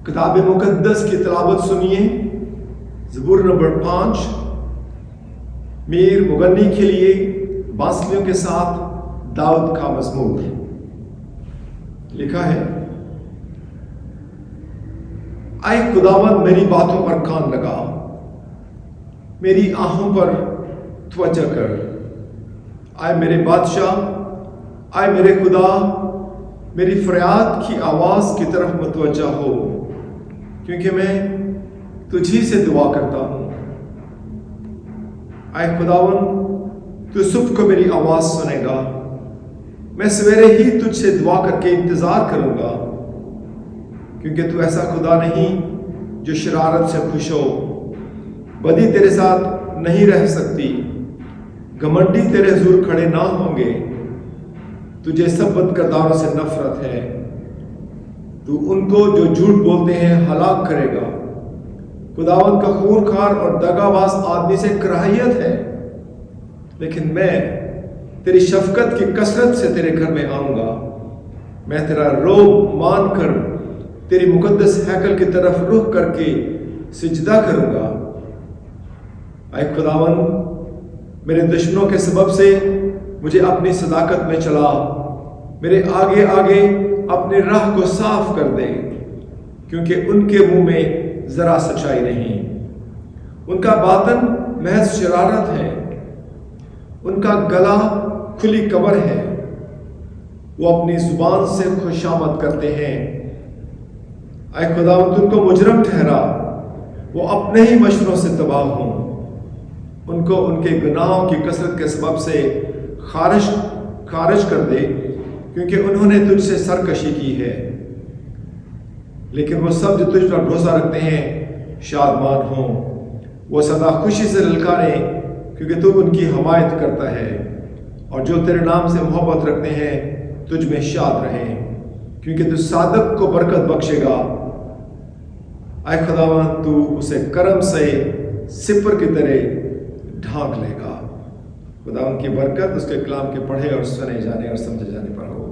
किताब मुकद्दस की तिलावत सुनिए। ज़बूर नंबर 5 मीर मुगन्नी के लिए बांसुरियों के साथ दाऊद का मज़मूर। लिखा है, आए खुदावन मेरी बातों पर कान लगा, मेरी आहों पर तवज्जो कर। आए मेरे बादशाह, आए मेरे खुदा, मेरी फरियाद की आवाज़ की तरफ मुतवज्जो हो, क्योंकि मैं तुझी से दुआ करता हूँ। आए खुदावन, तू सुबह को मेरी आवाज़ सुनेगा। मैं सवेरे ही तुझसे दुआ करके इंतज़ार करूँगा, क्योंकि तू ऐसा खुदा नहीं जो शरारत से खुश हो। बदी तेरे साथ नहीं रह सकती, घमंडी तेरे हुजूर खड़े ना होंगे। तुझे सब बदकिरदारों से नफरत है। तू उनको जो झूठ बोलते हैं हलाक करेगा। खुदावंद का खूनखार और दगाबाज आदमी से कराहियत है, लेकिन मैं तेरी शफकत की कसरत से तेरे घर में आऊँगा। मैं तेरा रोब मान कर तेरी मुकद्दस हैकल की तरफ रुख करके सिजदा करूँगा। ऐ खुदावंद, मेरे दुश्मनों के सबब से मुझे अपनी सदाकत में चला। मेरे आगे आगे अपनी राह को साफ कर दे, क्योंकि उनके मुंह में जरा सच्चाई नहीं। उनका बातन महज शरारत है, उनका गला खुली कब्र है। वो अपनी जुबान से खुशामद करते हैं। ऐ खुदावंद, उनको मुजरम ठहरा, वो अपने ही मशरों से तबाह हों। उनको उनके गुनाहों की कसरत के सबब से खारिज कर दे, क्योंकि उन्होंने तुझसे सरकशी की है। लेकिन वो सब जो तुझ पर भरोसा रखते हैं शादमान हों। वो सदा खुशी से ललकारें, क्योंकि तू उनकी हमायत करता है। और जो तेरे नाम से मोहब्बत रखते हैं तुझ में शाद रहें, क्योंकि तू सादक को बरकत बख्शेगा। ऐ खुदावंद, तू उसे करम से सिपर की तरह ढांक लेगा। खुदावंद की बरकत उसके कलाम के पढ़े और सुने जाने और समझे जाने पर हो।